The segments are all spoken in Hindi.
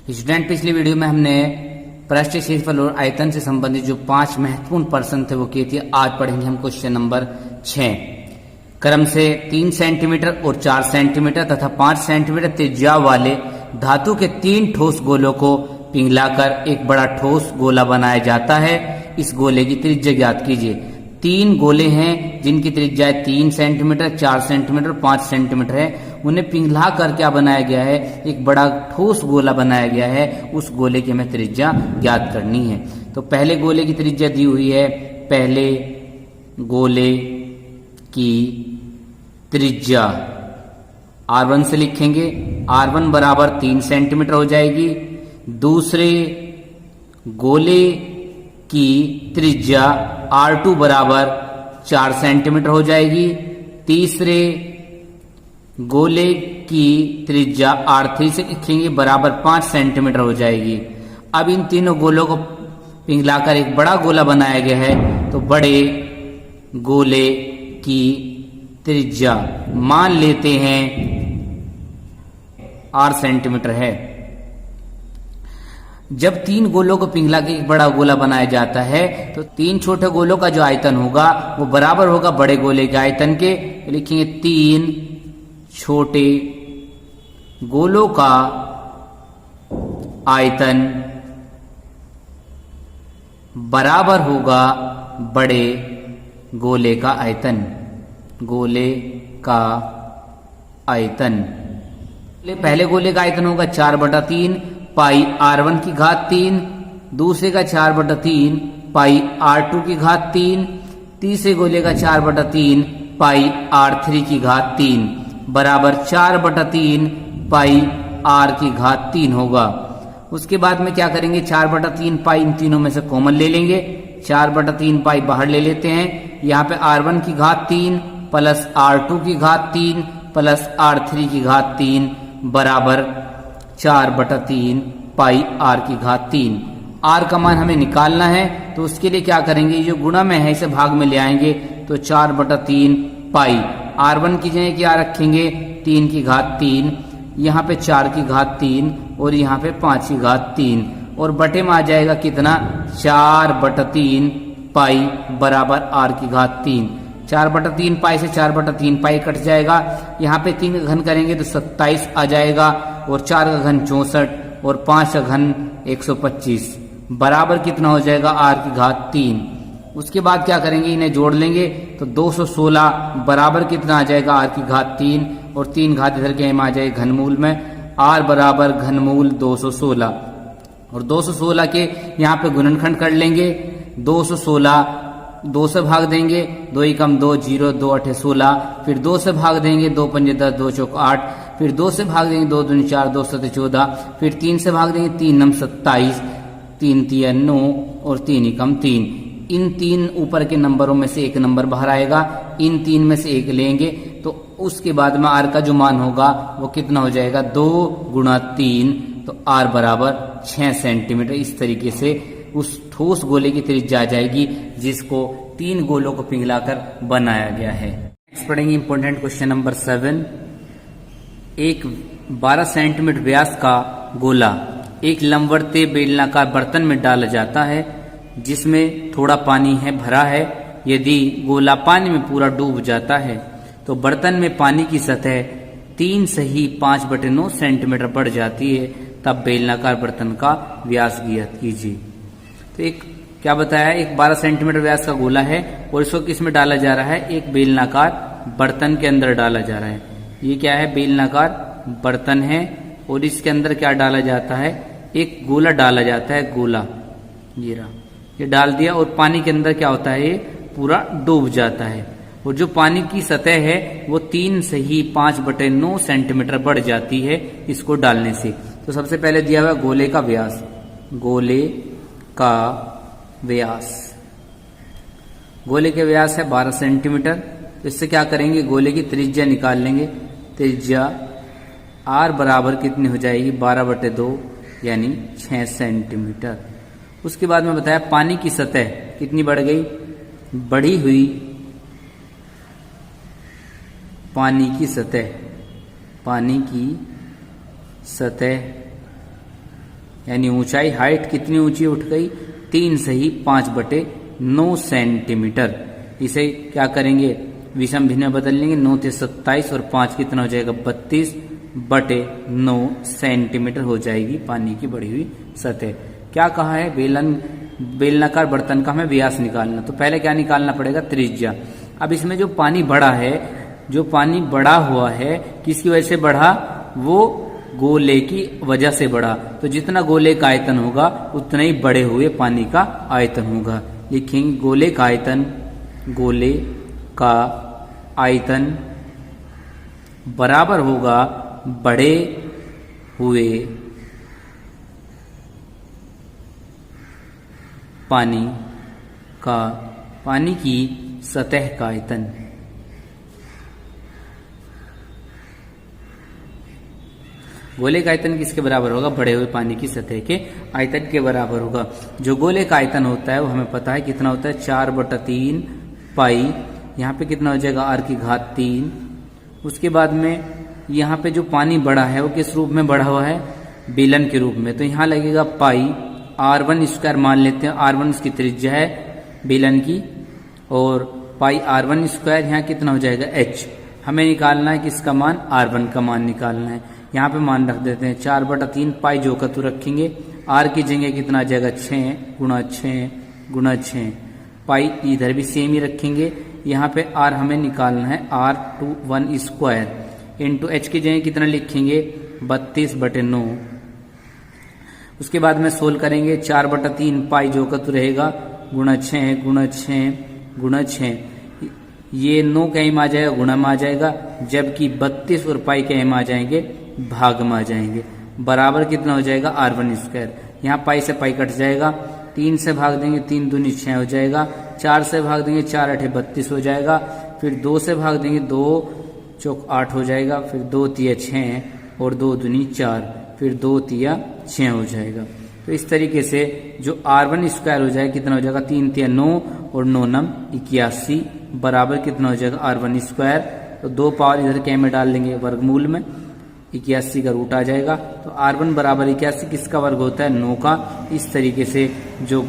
स्टूडेंट, पिछली वीडियो में हमने पृष्ठीय क्षेत्रफल और आयतन से संबंधित जो 5 महत्वपूर्ण प्रश्न थे वो किए थे। आज पढ़ेंगे हम क्वेश्चन नंबर 6। क्रम से 3 सेंटीमीटर और 4 सेंटीमीटर तथा 5 सेंटीमीटर त्रिज्या वाले धातु के 3 ठोस गोलों को पिघलाकर एक बड़ा ठोस गोला बनाया जाता है। इस गोले की त्रिज्या ज्ञात कीजिए। 3 गोले हैं जिनकी त्रिज्या 3 सेंटीमीटर, 4 सेंटीमीटर, 5 सेंटीमीटर है। उन्हें पिघला कर क्या बनाया गया है? एक बड़ा ठोस गोला बनाया गया है। उस गोले की हमें त्रिज्या ज्ञात करनी है। तो पहले गोले की त्रिज्या दी हुई है। पहले गोले की त्रिज्या R1 से लिखेंगे। R1 बराबर 3 सेंटीमीटर हो जाएगी। दूसरे गोले की त्रिज्या R2 बराबर 4 सेंटीमीटर हो जाएगी। तीसरे गोले की त्रिज्या R3 से लिखेंगे बराबर 5 सेंटीमीटर हो जाएगी। अब इन तीनों गोलों को पिघलाकर एक बड़ा गोला बनाया गया है। तो बड़े गोले की त्रिज्या मान लेते हैं R सेंटीमीटर है। जब 3 गोलों को पिघला के एक बड़ा गोला बनाया जाता है तो 3 छोटे गोलों का जो आयतन होगा वो बराबर होगा बड़े गोले के आयतन के। तो लिखेंगे 3 छोटे गोलों का आयतन बराबर होगा बड़े गोले का आयतन। गोले का आयतन, पहले गोले का आयतन होगा 4/3 पाई R1 की घात 3, दूसरे का 4/3 पाई R2 की घात 3, तीसरे गोले का 4/3 पाई R3 की घात 3 बराबर 4/3 पाई R की घात 3 होगा। उसके बाद में क्या करेंगे? 4/3 पाई इन तीनों में से कॉमन ले लेंगे। 4/3 पाई बाहर ले लेते हैं। यहाँ पे R1 की घात 3 प्लस R2 की घात 3 प्लस R3 की घात 3 बराबर 4/3 पाई R की घात 3। R का मान हमें निकालना है तो उसके लिए क्या करेंगे? जो गुणा में है इसे भाग में ले आएंगे। तो 4/3 पाई R1 की जगह क्या रखेंगे? 3 की घात 3, यहाँ पे 4 की घात 3 और यहाँ पे 5 की घात 3 और बटे में आ जाएगा कितना? 4/3 पाई बराबर R की घात 3। 4/3 पाई से 4/3 पाई कट जाएगा। यहाँ पे 3 का घन करेंगे तो 27 आ जाएगा और 4 का घन 64 और 5 का घन 125 बराबर कितना हो जाएगा? R की घात 3। उसके बाद क्या करेंगे? इन्हें जोड़ लेंगे तो 216 बराबर कितना आ जाएगा? R की घात 3 और 3 घात इधर के आ जाएगा घनमूल में। R बराबर घनमूल 216 और 216 के यहाँ पे गुणनखंड कर लेंगे। 216 2 से भाग देंगे, 2 एकम 2 0 2 8 16, फिर 2 से भाग देंगे, 2 पंजे 10 2 चौक 8, फिर 2 से भाग देंगे, 2 दूनी 4 2 7 14, फिर 3 से भाग देंगे, 3 9 27, 3 3 9 और 3 एकम 3। इन 3 ऊपर के नंबरों में से एक नंबर बाहर आएगा। इन 3 में से एक लेंगे तो उसके बाद में R का जो मान होगा वो कितना हो जाएगा? 2 गुणा 3 तो R बराबर 6 सेंटीमीटर। इस तरीके से उस ठोस गोले की त्रिज्या आ जाएगी जिसको 3 गोलों को पिघलाकर बनाया गया है। नेक्स्ट पढ़ेंगे इंपॉर्टेंट क्वेश्चन नंबर 7। एक 12 सेंटीमीटर व्यास का गोला एक लंबवत बेलनाकार बर्तन में डाला जाता है जिसमें थोड़ा पानी है भरा है। यदि गोला पानी में पूरा डूब जाता है तो बर्तन में पानी की सतह 3 से ही 5/9 सेंटीमीटर बढ़ जाती है। तब बेलनाकार बर्तन का व्यास ज्ञात कीजिए। तो एक क्या बताया? एक 12 सेंटीमीटर व्यास का गोला है और इसको किस में डाला जा रहा है? एक बेलनाकार बर्तन के अंदर डाला जा रहा है। ये क्या है? बेलनाकार बर्तन है और इसके अंदर क्या डाला जाता है? एक गोला डाला जाता है। गोला ये रहा, ये डाल दिया और पानी के अंदर क्या होता है? ये पूरा डूब जाता है और जो पानी की सतह है वो 3 से ही 5/9 सेंटीमीटर बढ़ जाती है इसको डालने से। तो सबसे पहले दिया हुआ गोले का व्यास। गोले का व्यास, गोले के व्यास है 12 सेंटीमीटर। तो इससे क्या करेंगे? गोले की त्रिज्या निकाल लेंगे। त्रिज्या R बराबर कितनी हो जाएगी? 12/2 यानी 6 सेंटीमीटर। उसके बाद में बताया पानी की सतह कितनी बढ़ गई? बढ़ी हुई पानी की सतह यानी ऊंचाई हाइट कितनी ऊंची उठ गई 3 से ही 5/9 सेंटीमीटर। इसे क्या करेंगे विषम भिन्न में बदल लेंगे, 9 से 27 और 5 कितना हो जाएगा 32/9 सेंटीमीटर हो जाएगी पानी की बढ़ी हुई सतह। क्या कहा है बेलनाकार बर्तन का हमें व्यास निकालना, तो पहले क्या निकालना पड़ेगा त्रिज्या। अब इसमें जो पानी बढ़ा है, जो पानी बढ़ा हुआ है किसकी वजह से बढ़ा, वो गोले की वजह से बढ़ा, तो जितना गोले का आयतन होगा उतना ही बढ़े हुए पानी का आयतन होगा। लिखेंगे गोले का आयतन बराबर होगा बढ़े हुए पानी की सतह का आयतन। गोले का आयतन किसके बराबर होगा, बढ़े हुए पानी की सतह के आयतन के बराबर होगा। जो गोले का आयतन होता है वो हमें पता है कितना होता है 4/3 पाई, यहाँ पे कितना हो जाएगा r⁻3। उसके बाद में यहाँ पे जो पानी बढ़ा है वो किस रूप में बढ़ा हुआ है, बेलन के रूप में, तो यहाँ लगेगा पाई r1² मान लेते हैं, r1 उसकी त्रिज्या है बेलन की, और पाई r1², यहाँ कितना हो जाएगा h। हमें निकालना है किसका मान, r1 का मान निकालना है। यहाँ पे मान रख देते हैं 4/3 पाई, जो का तो रखेंगे, r की जगह कितना आ जाएगा 6 × 6 पाई, इधर भी सेम ही रखेंगे। यहाँ पे r हमें निकालना है r1² इंटू h की जगह कितना लिखेंगे 32/9। उसके बाद में सोल्व करेंगे 4/3 पाई, जो का तो रहेगा ×6 ये 9 का एम आ जाएगा, गुणा में आ जाएगा, जबकि 32 और पाई के एम आ जाएंगे, भाग में आ जाएंगे। बराबर कितना हो जाएगा r1²। यहाँ पाई से पाई कट जाएगा, 3 से भाग देंगे 3 दूनी 6 हो जाएगा, 4 से भाग देंगे 4 8 32 हो जाएगा, फिर 2 से भाग देंगे 2 चौक 8 हो जाएगा, फिर 2 तिया 6 और 2 दूनी 4, फिर 2 तिया 6 हो जाएगा। तो इस तरीके से जो r1² हो जाएगा कितना हो जाएगा 3 तिया 9 और 9 9 81 बराबर कितना हो जाएगा r1²। तो 2 पावर इधर के में डाल देंगे वर्गमूल में, 81 का रूट आ जाएगा। तो r1 बराबर 81 किसका वर्ग होता है 9 का। इस तरीके से जो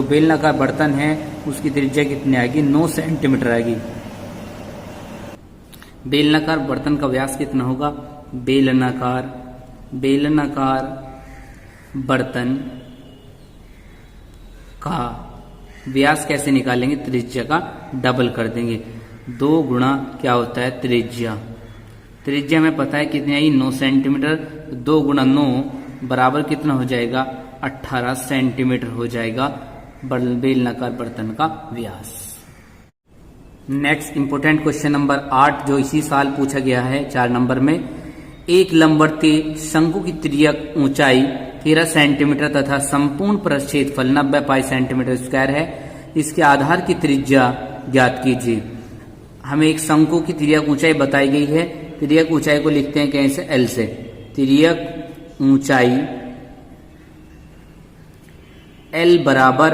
बेलनाकार बर्तन है उसकी त्रिज्या कितनी आएगी 9 सेंटीमीटर आएगी। बेलनाकार बर्तन का व्यास कितना होगा, बेलनाकार बर्तन का व्यास कैसे निकालेंगे, त्रिज्या का डबल कर देंगे, 2 गुणा क्या होता है त्रिज्या में पता है कितनी आई 9 सेंटीमीटर, 2 × 9 बराबर कितना हो जाएगा 18 सेंटीमीटर हो जाएगा बेलनाकार बर्तन का व्यास। नेक्स्ट इंपोर्टेंट क्वेश्चन नंबर 8 जो इसी साल पूछा गया है 4 नंबर में। एक लंबवर्ती शंकु की तिर्यक ऊंचाई 13 सेंटीमीटर तथा संपूर्ण प्रक्षेत्रफल 90 पाई सेंटीमीटर स्क्वायर है, इसके आधार की त्रिज्या ज्ञात कीजिए। हमें एक शंकु की तिर्यक ऊंचाई बताई गई है, तिर्यक ऊंचाई को लिखते हैं कैसे, L से। तिर्यक ऊंचाई L बराबर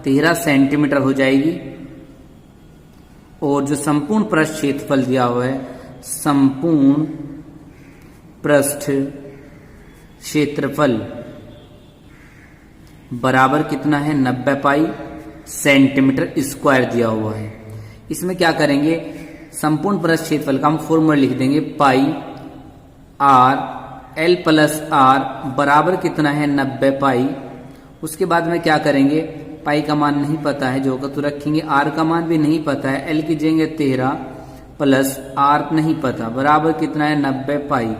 13 सेंटीमीटर हो जाएगी, और जो संपूर्ण पृष्ठ क्षेत्रफल दिया हुआ है, संपूर्ण पृष्ठ क्षेत्रफल बराबर कितना है 90 पाई सेंटीमीटर स्क्वायर दिया हुआ है। इसमें क्या करेंगे, संपूर्ण पृष्ठ क्षेत्रफल का हम फॉर्मूला लिख देंगे, पाई r L प्लस r बराबर कितना है 90 पाई। उसके बाद में क्या करेंगे, पाई का मान नहीं पता है, जो का तो रखेंगे, r का मान भी नहीं पता है, L की जगह 13 प्लस r नहीं पता, बराबर कितना है 90 पाई।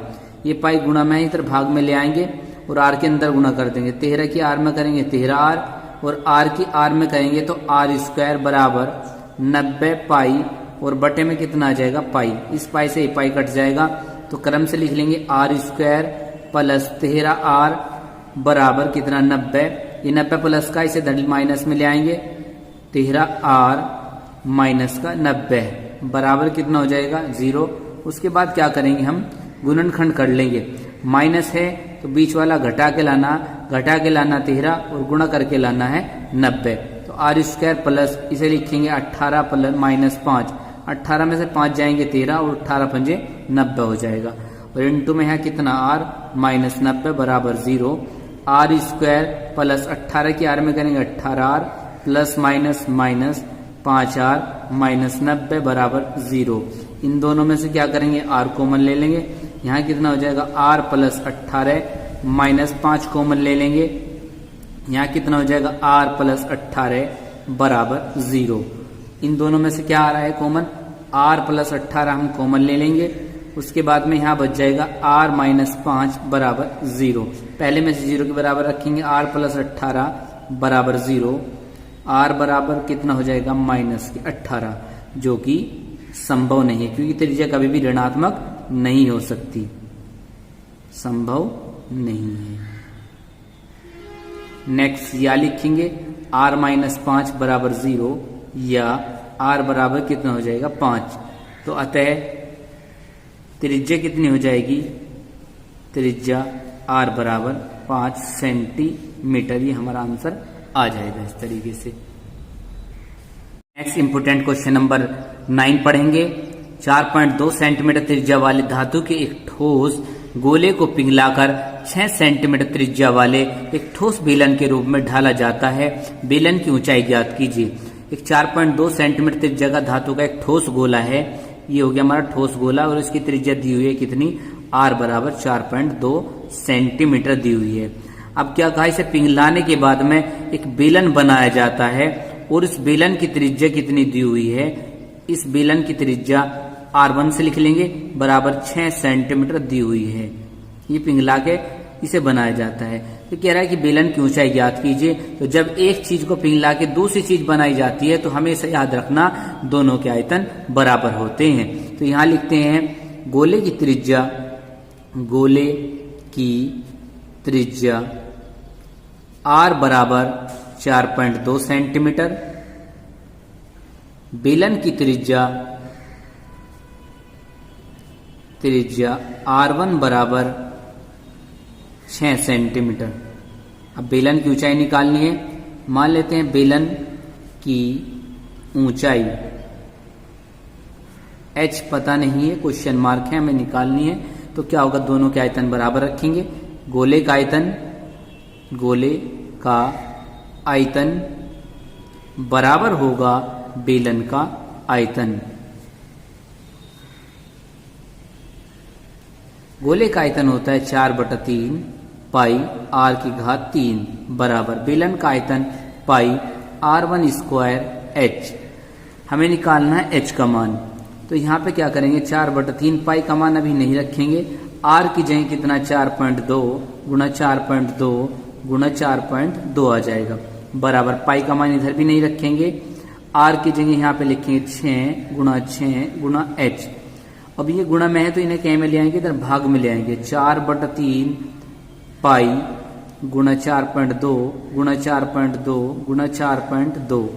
ये पाई गुणा में इधर भाग में ले आएंगे और r के अंदर गुणा कर देंगे, 13 की r में करेंगे 13r और r की r में करेंगे तो r² बराबर 90 पाई, और बटे में कितना आ जाएगा पाई। इस पाई से ये पाई कट जाएगा, तो क्रम से लिख लेंगे r² प्लस 13r बराबर कितना 90। ये 90 प्लस का इसे माइनस में ले आएंगे, 13r माइनस का 90 बराबर कितना हो जाएगा 0। उसके बाद क्या करेंगे, हम गुणनखंड कर लेंगे, माइनस है तो बीच वाला घटा के लाना 13 और गुणा करके लाना है 90। तो r² प्लस इसे लिखेंगे 18 प्लस माइनस 5, 18 में से 5 जाएंगे 13 और 18 पंजे 90 हो जाएगा, और इंटू में है कितना r माइनस 90 बराबर 0। आर स्क्वायर प्लस 18 की आर में करेंगे 18R plus minus minus 5R minus 90 बराबर 0। इन दोनों में से क्या करेंगे, आर कॉमन ले लेंगे। यहाँ कितना हो जाएगा, आर प्लस 18 माइनस 5 कॉमन ले लेंगे। यहाँ कितना हो जाएगा, आर प्लस 18 बराबर 0। इन दोनों में से क्या आ रहा है कॉमन, आर प्लस 18 हम कॉमन ले लेंगे। उसके बाद में यहाँ बच जाएगा आर माइनस 5 बराबर 0। पहले में से 0 के बराबर रखेंगे, आर प्लस 18 बराबर 0। आर बराबर कितना हो जाएगा, माइनस के 18, जो कि संभव नहीं है क्योंकि त्रिज्या कभी भी ऋणात्मक नहीं हो सकती, संभव नहीं है। नेक्स्ट या लिखेंगे आर माइनस 5 बराबर 0 या आर बराबर कितना हो जाएगा 5। तो अतः त्रिज्या कितनी हो जाएगी, त्रिज्या आर बराबर 5 सेंटीमीटर। ये हमारा आंसर आ जाएगा इस तरीके से। नेक्स्ट इंपोर्टेंट क्वेश्चन नंबर 9 पढ़ेंगे। 4.2 सेंटीमीटर त्रिज्या वाले धातु के एक ठोस गोले को पिघलाकर 6 सेंटीमीटर त्रिज्या वाले एक ठोस बेलन के रूप में ढाला जाता है। बेलन की ऊंचाई ज्ञात कीजिए। एक 4.2 सेंटीमीटर त्रिज्या का धातु का एक ठोस गोला है। ये हो गया हमारा ठोस गोला और इसकी त्रिज्या दी हुई है कितनी, आर बराबर 4.2 सेंटीमीटर दी हुई है। अब क्या कहा, इसे पिघलाने के बाद में एक बेलन बनाया जाता है और इस बेलन की त्रिज्या कितनी दी हुई है, इस बेलन की त्रिज्या R1 से लिख लेंगे बराबर 6 सेंटीमीटर दी हुई है। ये पिघला के इसे बनाया जाता है। तो कह रहा है कि बेलन की ऊंचाई ज्ञात कीजिए। तो जब एक चीज को पिघला के दूसरी चीज बनाई जाती है तो हमेशा याद रखना दोनों के आयतन बराबर होते हैं। तो यहां लिखते हैं गोले की त्रिज्या, गोले की त्रिज्या R बराबर 4.2 सेंटीमीटर, बेलन की त्रिज्या R1 बराबर 6 सेंटीमीटर। अब बेलन की ऊंचाई निकालनी है। मान लेते हैं बेलन की ऊंचाई h पता नहीं है, क्वेश्चन मार्क है, हमें निकालनी है। तो क्या होगा, दोनों के आयतन बराबर रखेंगे। गोले का आयतन बराबर होगा बेलन का आयतन। गोले का आयतन होता है 4/3 पाई r की घात 3 बराबर बेलन का आयतन पाई R1 स्क्वायर h। हमें निकालना है h का मान। तो यहाँ पे क्या करेंगे, 4/3 पाई का मान अभी नहीं रखेंगे। r की जगह कितना, 4.2 गुणा 4.2 गुणा 4.2 आ जाएगा बराबर पाई का मान इधर भी नहीं रखेंगे। r की जगह यहाँ पे लिखेंगे 6 गुणा h। अब ये गुणा में है तो इन्हें क्या में ले आएंगे, इधर भाग में ले आएंगे। 4/3 पाई गुणा 4.2 गुणा 4.2 गुणा 4.2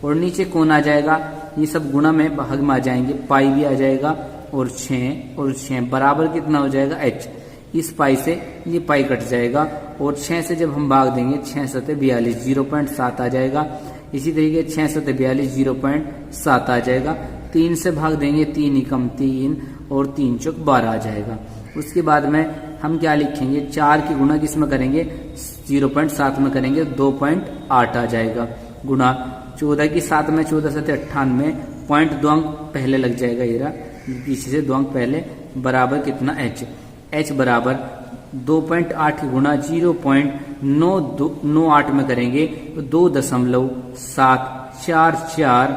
और नीचे कौन आ जाएगा, ये सब गुणा में भाग में आ जाएंगे, पाई भी आ जाएगा और 6 बराबर कितना हो जाएगा h। इस पाई से ये पाई कट जाएगा और 6 से जब हम भाग देंगे 6 7 42 0.7 आ जाएगा। इसी तरीके 6 7 42 0.7 आ जाएगा। 3 से भाग देंगे 3 एकम 3 और 3 चौक 12 आ जाएगा। उसके बाद में हम क्या लिखेंगे, 4 की गुणा किस में करेंगे, 0.7 में करेंगे, 2.8 आ जाएगा गुणा 14 की 7 में 14 7 98 पॉइंट 2 अंक पहले लग जाएगा, ये पीछे से 2 अंक पहले बराबर कितना h बराबर 2.8 गुणा 0.998 में करेंगे तो 2.744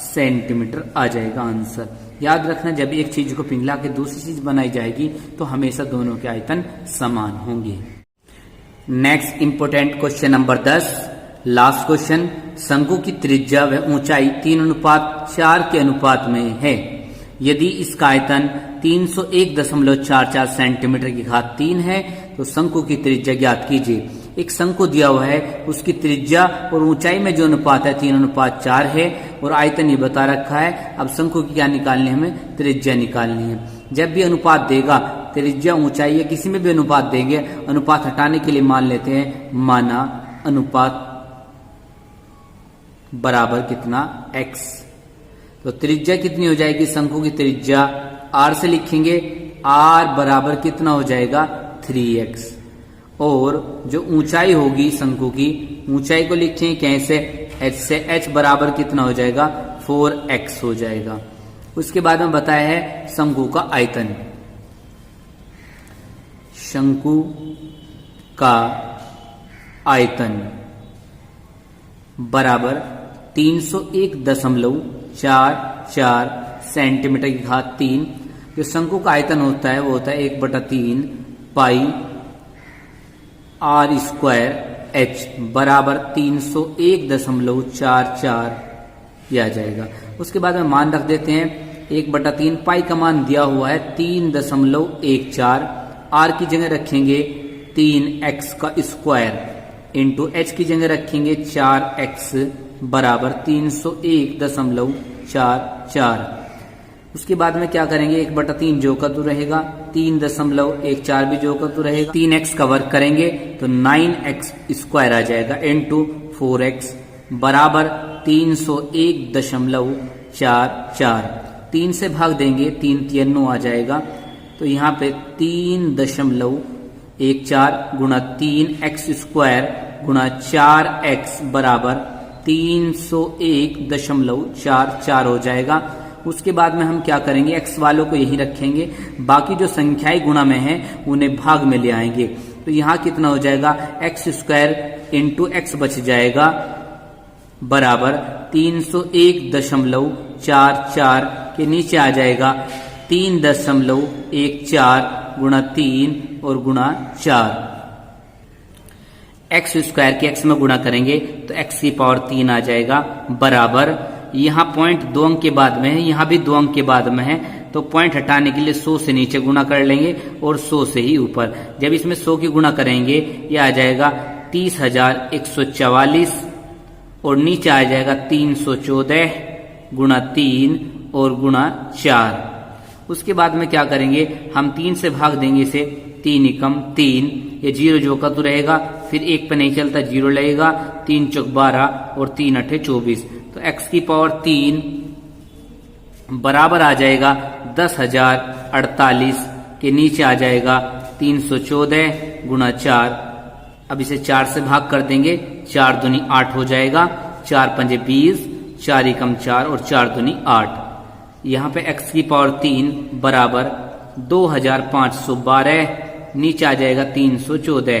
सेंटीमीटर आ जाएगा आंसर। याद रखना जब एक चीज को पिघला के दूसरी चीज बनाई जाएगी तो हमेशा दोनों के आयतन समान होंगे। Next important question number 10, last question. शंकु की त्रिज्या व ऊंचाई 3:4 के अनुपात में है। यदि इसका आयतन 301.44 सेंटीमीटर की घात 3 है तो शंकु की त्रिज्या ज्ञात कीजिए। एक शंकु दिया हुआ है, उसकी त्रिज्या और ऊंचाई में जो अनुपात है 3:4 है और आयतन ये बता रखा है। अब शंकु की क्या निकालनी है, हमें त्रिज्या निकालनी है। जब भी अनुपात देगा, त्रिज्या ऊंचाई या किसी में भी अनुपात देंगे, अनुपात हटाने के लिए मान लेते हैं माना अनुपात बराबर कितना x। तो त्रिज्या कितनी हो जाएगी, शंकु की त्रिज्या r से लिखेंगे, r बराबर कितना हो जाएगा 3x और जो ऊंचाई होगी शंकु की, ऊंचाई को लिखें कैसे, h से h बराबर कितना हो जाएगा, 4x हो जाएगा। उसके बाद में बताया है शंकु का आयतन। शंकु का आयतन बराबर 301.44 सेंटीमीटर की घात 3। जो शंकु का आयतन होता है वो होता है 1/3 पाई r स्क्वायर h बराबर 301.44 यह आ जाएगा। उसके बाद में मान रख देते हैं 1/3 पाई का मान दिया हुआ है 3.14, r की जगह रखेंगे 3x का स्क्वायर इंटू h की जगह रखेंगे 4x बराबर 301.44। उसके बाद में क्या करेंगे, 1/3 जो का तो रहेगा, 3.14 भी जो का तो रहेगा, 3x का वर्क करेंगे तो 9x स्क्वायर आ जाएगा इंटू 4x बराबर 301.44। 3 से भाग देंगे 3 3 आ जाएगा, तो यहाँ पे 3.14 गुणा 3x स्क्वायर गुणा 4x बराबर 301.44 हो जाएगा। उसके बाद में हम क्या करेंगे, x वालों को यही रखेंगे, बाकी जो संख्याएं गुणा में है उन्हें भाग में ले आएंगे। तो यहाँ कितना हो जाएगा, x स्क्वायर इंटू x बच जाएगा बराबर 301.44 के नीचे आ जाएगा 3.14 गुणा 3 और गुणा 4। x स्क्वायर के x में गुणा करेंगे तो x की पावर 3 आ जाएगा बराबर, यहाँ पॉइंट 2 अंक के बाद में है, यहाँ भी 2 अंक के बाद में है, तो पॉइंट हटाने के लिए 100 से नीचे गुणा कर लेंगे और 100 से ही ऊपर। जब इसमें 100 की गुणा करेंगे ये आ जाएगा 30,144 और नीचे आ जाएगा 314 गुणा 3 और गुणा 4। उसके बाद में क्या करेंगे, हम 3 से भाग देंगे इसे, 3 एकम 3, ये 0 जो का तो रहेगा, फिर 1 पे नहीं चलता 0 लगेगा, 3 चौक 12 और 3 अठे 24, तो x की पावर 3 बराबर आ जाएगा 10,048 के नीचे आ जाएगा 314 गुणा 4। अब इसे 4 से भाग कर देंगे, 4 दूनी 8 हो जाएगा, 4 पंजे 20, 4 एकम 4 और 4 दूनी 8। यहाँ पे x की पावर 3 बराबर 2512, नीचे आ जाएगा 314।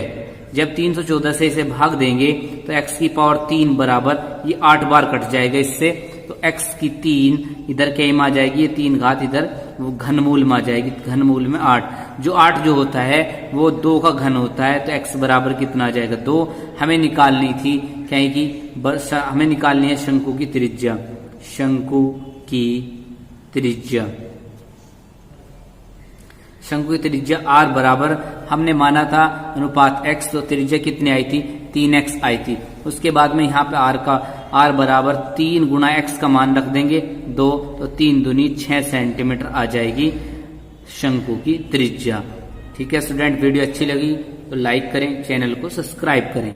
जब 314 से इसे भाग देंगे तो x की पावर 3 बराबर, ये 8 बार कट जाएगा इससे, तो x की 3 इधर क्या में आ जाएगी, ये 3 घात इधर वो घनमूल में आ जाएगी, घनमूल में 8। जो 8 जो होता है वो 2 का घन होता है, तो x बराबर कितना आ जाएगा, 2। हमें निकालनी थी क्या है कि हमें निकालनी है शंकु की त्रिज्या। शंकु की त्रिज्या, शंकु की त्रिज्या r बराबर, हमने माना था अनुपात x, तो त्रिज्या कितनी आई थी, 3x आई थी। उसके बाद में यहाँ पे r बराबर 3 गुणा x का मान रख देंगे 2, तो 3 दूनी 6 सेंटीमीटर आ जाएगी शंकु की त्रिज्या। ठीक है स्टूडेंट, वीडियो अच्छी लगी तो लाइक करें, चैनल को सब्सक्राइब करें।